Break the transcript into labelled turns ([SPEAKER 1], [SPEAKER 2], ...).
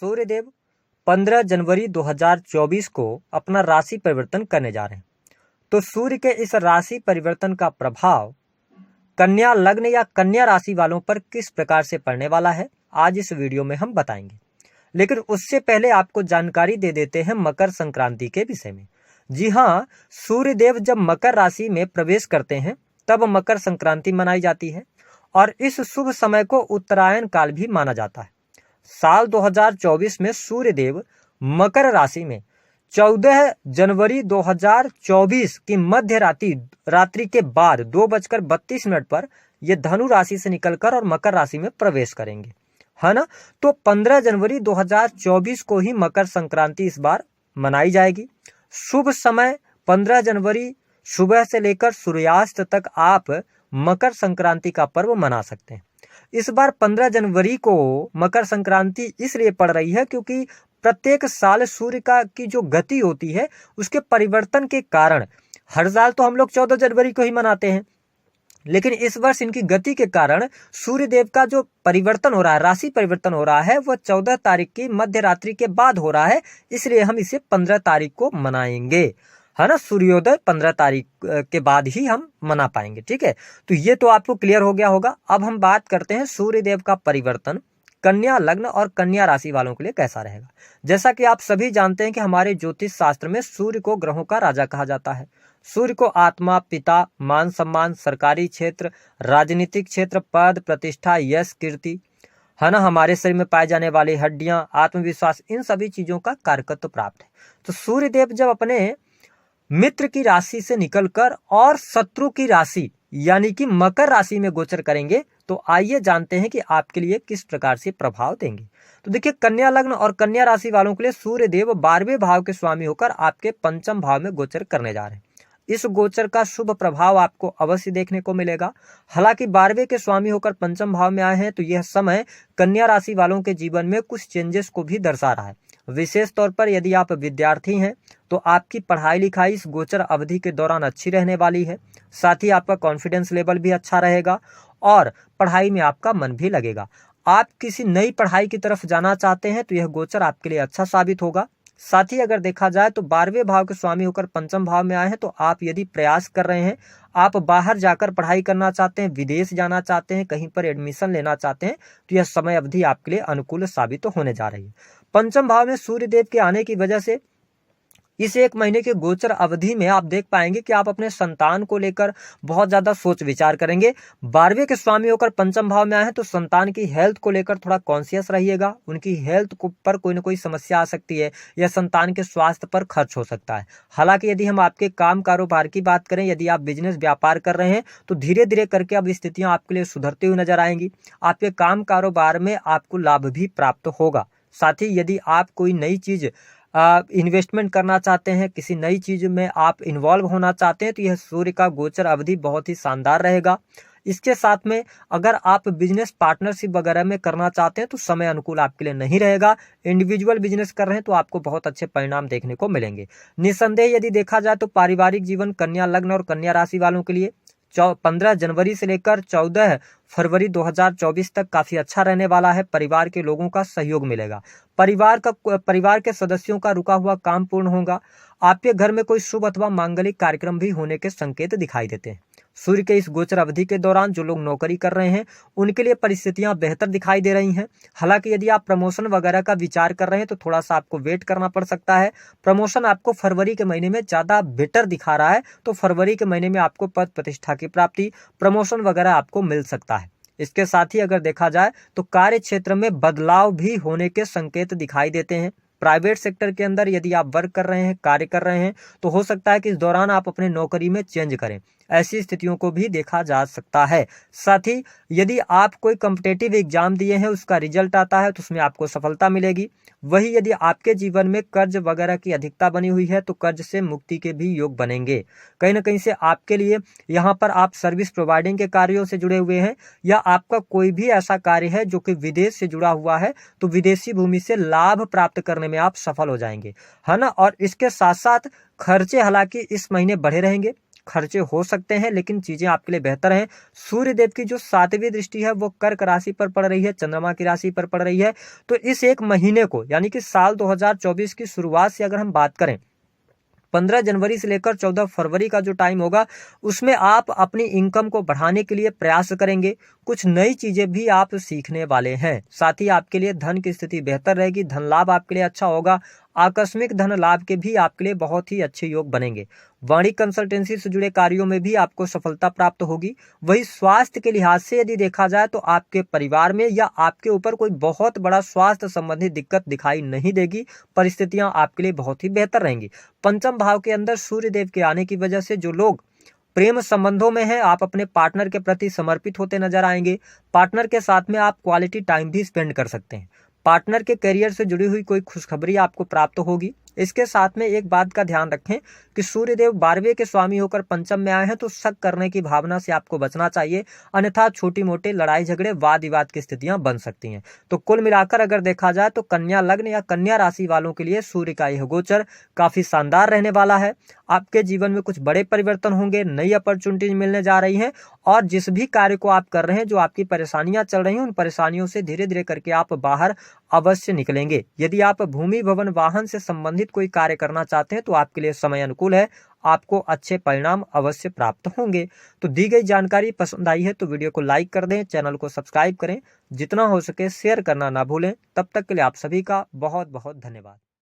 [SPEAKER 1] सूर्यदेव 15 जनवरी 2024 को अपना राशि परिवर्तन करने जा रहे हैं। तो सूर्य के इस राशि परिवर्तन का प्रभाव कन्या लग्न या कन्या राशि वालों पर किस प्रकार से पड़ने वाला है, आज इस वीडियो में हम बताएंगे। लेकिन उससे पहले आपको जानकारी दे देते हैं मकर संक्रांति के विषय में। जी हाँ, सूर्यदेव जब मकर राशि में प्रवेश करते हैं तब मकर संक्रांति मनाई जाती है और इस शुभ समय को उत्तरायण काल भी माना जाता है। साल 2024 में सूर्यदेव मकर राशि में 14 जनवरी 2024 की मध्य रात्रि के बाद 2:32 पर ये धनु राशि से निकलकर और मकर राशि में प्रवेश करेंगे, है ना। तो 15 जनवरी 2024 को ही मकर संक्रांति इस बार मनाई जाएगी। शुभ समय 15 जनवरी सुबह से लेकर सूर्यास्त तक आप मकर संक्रांति का पर्व मना सकते हैं। इस बार 15 जनवरी को मकर संक्रांति इसलिए पड़ रही है क्योंकि प्रत्येक साल सूर्य की जो गति होती है उसके परिवर्तन के कारण, हर साल तो हम लोग 14 जनवरी को ही मनाते हैं, लेकिन इस वर्ष इनकी गति के कारण सूर्य देव का जो परिवर्तन हो रहा है, राशि परिवर्तन हो रहा है, वह 14 तारीख की मध्य रात्रि के बाद हो रहा है। इसलिए हम इसे 15 तारीख को मनाएंगे, है ना। सूर्योदय 15 तारीख के बाद ही हम मना पाएंगे, ठीक है। तो ये तो आपको क्लियर हो गया होगा। अब हम बात करते हैं सूर्यदेव का परिवर्तन कन्या लग्न और कन्या राशि वालों के लिए कैसा रहेगा। जैसा कि आप सभी जानते हैं कि हमारे ज्योतिष शास्त्र में सूर्य को ग्रहों का राजा कहा जाता है। सूर्य को आत्मा, पिता, मान सम्मान, सरकारी क्षेत्र, राजनीतिक क्षेत्र, पद प्रतिष्ठा, यश, कीर्ति, है ना, हमारे शरीर में पाए जाने वाली हड्डियां, आत्मविश्वास, इन सभी चीजों का कारकत्व प्राप्त है। तो सूर्यदेव जब अपने मित्र की राशि से निकलकर और शत्रु की राशि यानी कि मकर राशि में गोचर करेंगे, तो आइए जानते हैं कि आपके लिए किस प्रकार से प्रभाव देंगे। तो देखिए, कन्या लग्न और कन्या राशि वालों के लिए सूर्यदेव 12वें भाव के स्वामी होकर आपके पंचम भाव में गोचर करने जा रहे हैं। इस गोचर का शुभ प्रभाव आपको अवश्य देखने को मिलेगा। हालांकि 12वें के स्वामी होकर पंचम भाव में आए हैं तो यह समय कन्या राशि वालों के जीवन में कुछ चेंजेस को भी दर्शा रहा है। विशेष तौर पर यदि आप विद्यार्थी हैं तो आपकी पढ़ाई लिखाई इस गोचर अवधि के दौरान अच्छी रहने वाली है। साथ ही आपका कॉन्फिडेंस लेवल भी अच्छा रहेगा और पढ़ाई में आपका मन भी लगेगा। आप किसी नई पढ़ाई की तरफ जाना चाहते हैं तो यह गोचर आपके लिए अच्छा साबित होगा। साथ ही अगर देखा जाए तो 12वें भाव के स्वामी होकर पंचम भाव में आए हैं तो आप यदि प्रयास कर रहे हैं, आप बाहर जाकर पढ़ाई करना चाहते हैं, विदेश जाना चाहते हैं, कहीं पर एडमिशन लेना चाहते हैं, तो यह समय अवधि आपके लिए अनुकूल साबित होने जा रही है। पंचम भाव में सूर्यदेव के आने की वजह से इस एक महीने के गोचर अवधि में आप देख पाएंगे कि आप अपने संतान को लेकर बहुत ज्यादा सोच विचार करेंगे। 12वें के स्वामी होकर पंचम भाव में आए हैं तो संतान की हेल्थ को लेकर थोड़ा कॉन्शियस रहिएगा। उनकी हेल्थ पर कोई ना कोई समस्या आ सकती है या संतान के स्वास्थ्य पर खर्च हो सकता है। हालांकि यदि हम आपके काम कारोबार की बात करें, यदि आप बिजनेस व्यापार कर रहे हैं तो धीरे धीरे करके अब स्थितियां आपके लिए सुधरती हुई नजर आएंगी। आपके काम कारोबार में आपको लाभ भी प्राप्त होगा। साथ ही यदि आप कोई नई चीज इन्वेस्टमेंट करना चाहते हैं, किसी नई चीज में आप इन्वॉल्व होना चाहते हैं तो यह सूर्य का गोचर अवधि बहुत ही शानदार रहेगा। इसके साथ में अगर आप बिजनेस पार्टनरशिप वगैरह में करना चाहते हैं तो समय अनुकूल आपके लिए नहीं रहेगा। इंडिविजुअल बिजनेस कर रहे हैं तो आपको बहुत अच्छे परिणाम देखने को मिलेंगे। निसंदेह यदि देखा जाए तो पारिवारिक जीवन कन्या लग्न और कन्या राशि वालों के लिए 15 जनवरी से लेकर 14 फरवरी 2024 तक काफी अच्छा रहने वाला है। परिवार के लोगों का सहयोग मिलेगा। परिवार के सदस्यों का रुका हुआ काम पूर्ण होगा। आपके घर में कोई शुभ अथवा मांगलिक कार्यक्रम भी होने के संकेत दिखाई देते हैं। सूर्य के इस गोचर अवधि के दौरान जो लोग नौकरी कर रहे हैं उनके लिए परिस्थितियां बेहतर दिखाई दे रही हैं। हालांकि यदि आप प्रमोशन वगैरह का विचार कर रहे हैं तो थोड़ा सा आपको वेट करना पड़ सकता है। प्रमोशन आपको फरवरी के महीने में ज्यादा बेटर दिखा रहा है, तो फरवरी के महीने में आपको पद प्रतिष्ठा की प्राप्ति, प्रमोशन वगैरह आपको मिल सकता है। इसके साथ ही अगर देखा जाए तो कार्य क्षेत्र में बदलाव भी होने के संकेत दिखाई देते हैं। प्राइवेट सेक्टर के अंदर यदि आप वर्क कर रहे हैं, कार्य कर रहे हैं, तो हो सकता है कि इस दौरान आप अपने नौकरी में चेंज करें। ऐसी स्थितियों को भी देखा जा सकता है। साथ ही यदि आप कोई कॉम्पिटिटिव एग्जाम दिए हैं, उसका रिजल्ट आता है तो उसमें आपको सफलता मिलेगी। वही यदि आपके जीवन में कर्ज वगैरह की अधिकता बनी हुई है तो कर्ज से मुक्ति के भी योग बनेंगे। कहीं ना कहीं से आपके लिए यहाँ पर आप सर्विस प्रोवाइडिंग के कार्यों से जुड़े हुए हैं या आपका कोई भी ऐसा कार्य है जो कि विदेश से जुड़ा हुआ है तो विदेशी भूमि से लाभ प्राप्त करने में आप सफल हो जाएंगे, है ना। और इसके साथ साथ खर्चे हालांकि इस महीने बढ़े रहेंगे। खर्चे हो सकते हैं, लेकिन चीजें आपके लिए बेहतर हैं। सूर्य देव की जो 7वीं दृष्टि है वो कर्क राशि पर पड़ रही है, चंद्रमा की राशि पर पड़ रही है। तो इस एक महीने को यानी कि साल 2024 की शुरुआत से अगर हम बात करें, 15 जनवरी से लेकर 14 फरवरी का जो टाइम होगा, उसमें आप अपनी इनकम को बढ़ाने के लिए प्रयास करेंगे। कुछ नई चीजें भी आप सीखने वाले हैं। साथ ही आपके लिए धन की स्थिति बेहतर रहेगी, धन लाभ आपके लिए अच्छा होगा। आकस्मिक धन लाभ के भी आपके लिए बहुत ही अच्छे योग बनेंगे। वाणिज्य कंसल्टेंसी से जुड़े कार्यों में भी आपको सफलता प्राप्त होगी। वही स्वास्थ्य के लिहाज से यदि देखा जाए तो आपके परिवार में या आपके ऊपर कोई बहुत बड़ा स्वास्थ्य संबंधी दिक्कत दिखाई नहीं देगी। परिस्थितियां आपके लिए बहुत ही बेहतर रहेंगी। पंचम भाव के अंदर सूर्य देव के आने की वजह से जो लोग प्रेम संबंधों में हैं, आप अपने पार्टनर के प्रति समर्पित होते नजर आएंगे। पार्टनर के साथ में आप क्वालिटी टाइम भी स्पेंड कर सकते हैं। पार्टनर के करियर से जुड़ी हुई कोई खुशखबरी आपको प्राप्त होगी। इसके साथ में एक बात का ध्यान रखें कि सूर्यदेव 12वें के स्वामी होकर पंचम में आए हैं, तो शक करने की भावना से आपको बचना चाहिए, अन्यथा छोटी मोटे लड़ाई झगड़े वाद विवाद की स्थितियां बन सकती हैं। तो कुल मिलाकर अगर देखा जाए तो कन्या लग्न या कन्या राशि वालों के लिए सूर्य का यह गोचर काफी शानदार रहने वाला है। आपके जीवन में कुछ बड़े परिवर्तन होंगे, नई अपॉर्चुनिटीज मिलने जा रही हैं, और जिस भी कार्य को आप कर रहे हैं, जो आपकी परेशानियां चल रही हैं, उन परेशानियों से धीरे धीरे करके आप बाहर अवश्य निकलेंगे। यदि आप भूमि भवन वाहन से संबंधित कोई कार्य करना चाहते हैं तो आपके लिए समय अनुकूल है, आपको अच्छे परिणाम अवश्य प्राप्त होंगे। तो दी गई जानकारी पसंद आई है तो वीडियो को लाइक कर दें, चैनल को सब्सक्राइब करें, जितना हो सके शेयर करना ना भूलें। तब तक के लिए आप सभी का बहुत बहुत धन्यवाद।